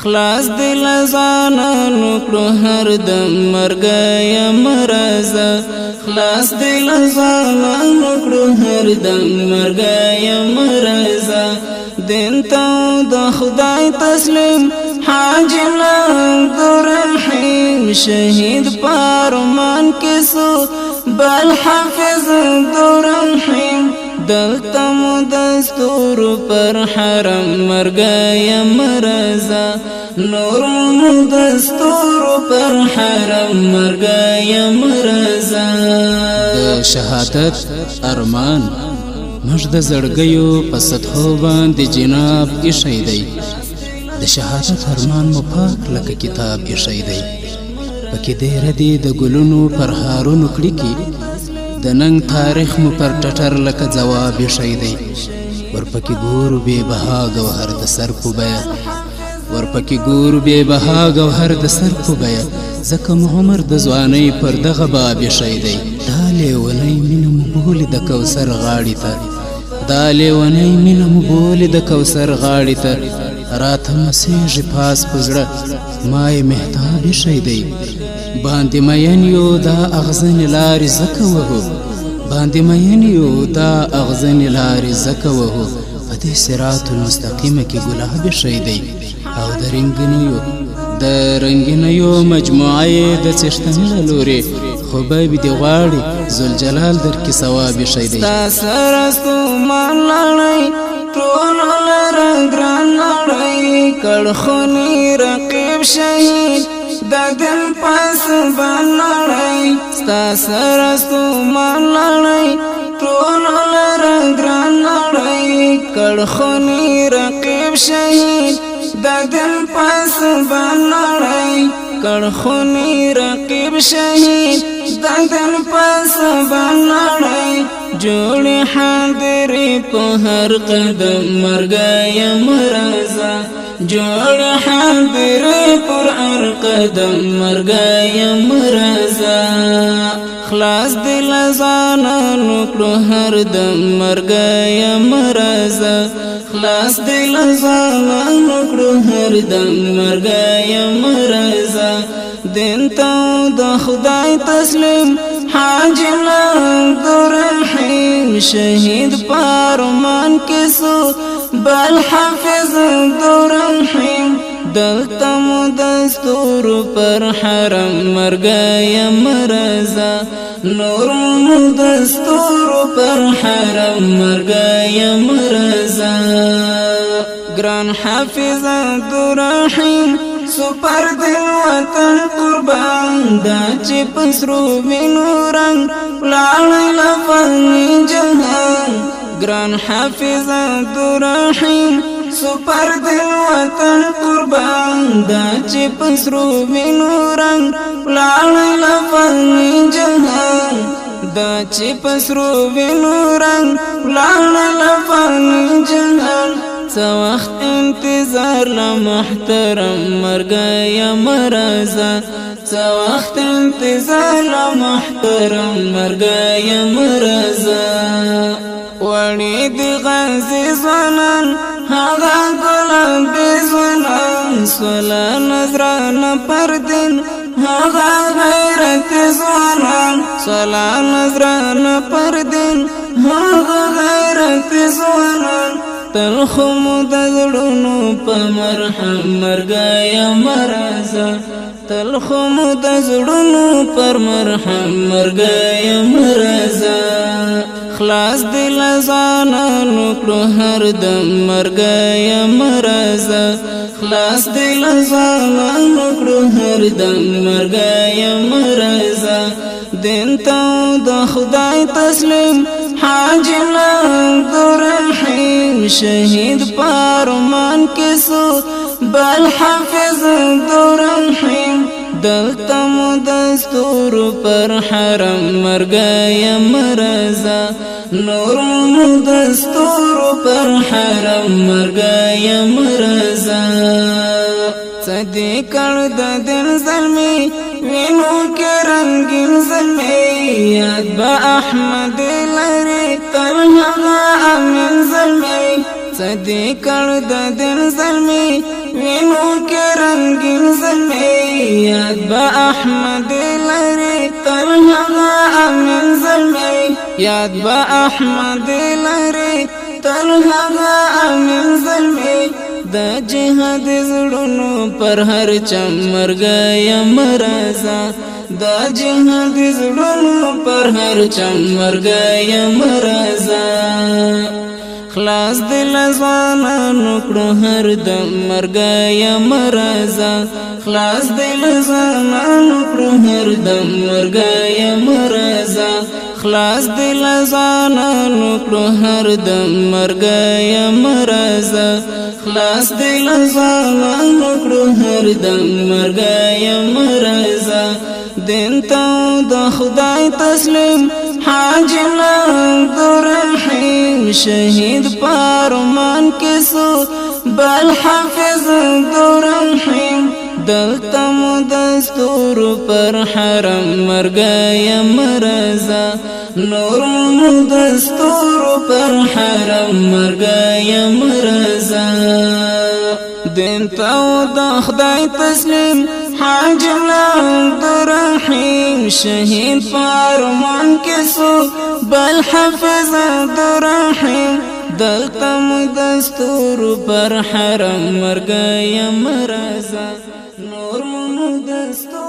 خلاص دل زانا نکړو هر دم مرګیا مرزا خلاص دل زانا نکړو هر دم مرګیا مرزا دین ته د خدای تسلیم حاجی عبدالرحیم شهید پارمان کسو بل حافظ عبدالرحیم دلتا مدستور پر حرم مرګیا مرزا نور مدستور پر حرم مرګیا مرزا د شهادت ارمان مجد زړګیو په سطحو باندې جناب ایښی دی د شهادت ارمان مو پاک لکه کتاب ایښی دی پکې ډېره دي د ګلونو پر هارونو کړکې د ننګ تاریخ مو پر ټټر لکه ځواب ایښی دی ورپکې ګورو بې بها ګوهر د سر په بیه ورپکې ګورو بې بها ګوهر د سر په بیه ځکه مو عمر د ځوانۍ پر دغه باب ایښی دی دا لیونۍ مینه مو بولې د کوثر غاړې ته دا لیونۍ مینه مو بولې د کوثر غاړې ته راته مسیږي پاس په زړه ما یې مهتاب ایښی دی باندې مین یو دا اغزنې لارې ځکه وهو باندې مین یو دا اغزنې لارې ځکه وهو په دې صراط المستقیمه کې ګلاب ایښی دی او د رنګینیو مجموعه یې د څښتن له لورې خو به دې غواړي ذوالجلال درکې ثواب ایښی دی ستا سره ستومان لړۍ ټولو لره ګران لړۍ کړخوني رقیب شهید د دل پس بان لړۍ ستا سره ستومان لړۍ ټولو لره ګران لړۍ کړخوني رقیب شهید د دل پس بان لړۍ کړخوني رقیب شهید د دل پس بان لړۍ جوړې حاضرې په هر قدم مرګیا مرزا جوړې حاضرې پر هر قدم مرګیا مرزا خلاص دل زانا نکړو هر دم مرګیا مرزا خلاص دل زانا نکړو هر دم مرګیا مرزا دین ته د خدای تسلیم حاجی عبدالرحیم شهید پارمان کسو بل حافظ عبدالرحیم دلتا مدستور پر حرم مرګیا مرزا نور مدستور پر حرم مرګیا مرزا گران حافظ عبدالرحیم سپر دل وطن قربان دا چې پسرو وینو رنگ لاړی لفنی جهان گران حافظ عبدالرحیم سپر دل وطن قربان دا چې پسرو وینو رنگ لاړی لفنی جهان دا چې پسرو وینو رنگ لاړی لفنی جهان څه وخت انتظار لا محترم مرګیا مرزا څه وخت انتظار لا محترم مرګیا مرزا وړي د غازي ځوانان هغه ګلابي ځوانان سولا نظرانه پر دین هغه غیرت ځوانان سولا نظرانه پر دین هغه غیرت ځوانان تلخم د زړونو په مرهم مرګیا مرزا تلخم د زړونو پر مرهم مرګیا مرزا خلاص دل زانا نکړو هر دم مرګیا مرزا خلاص دل زانا نکړو هر دم مرګیا مرزا دین ته د خدای تسلیم حاجی عبدالرحیم شهید پارمان کسو بل حافظ عبدالرحیم دلتا مدستور پر حرم مرګیا مرزا نور مدستور پر حرم مرګیا مرزا صدی کړ د دل زلمی وینو کې رنگین زلمی یاد با احمد لری تر هغه امین زلمی صدی کړ د دین زلمی وینو کې رنگین زلمی یاد با احمد لری تر هغه امین زلمی یاد با احمد لری تر هغه امین زلمی د جهاد زړونو پر هر چم مرګ مرزا د جهاد زړونو پر هر چم مرګ مرزا خلاص دل ځوانانو کړو هر دم مرګ مرزا خلاص دل ځوانانو کړو هر دم مرګ مرزا خلاص دل ځوانانو کړو هر دم مرګ مرزا خلاص دل ځوانانو کړو هر دم مرګ مرزا دین ته د خدای تسلیم حاجی عبدالرحیم شهید پارمان کسو بل حافظ عبدالرحیم دلتا مدستور پر حرم مرګ مرزا نور مدستور پر حرم مرګ مرزا دین ته د خدای تسلیم حاجی عبدالرحیم شهید پارمان کسو بل حافظ عبدالرحیم دلتا مدستور پر حرم مرګ مرزا نور مدستور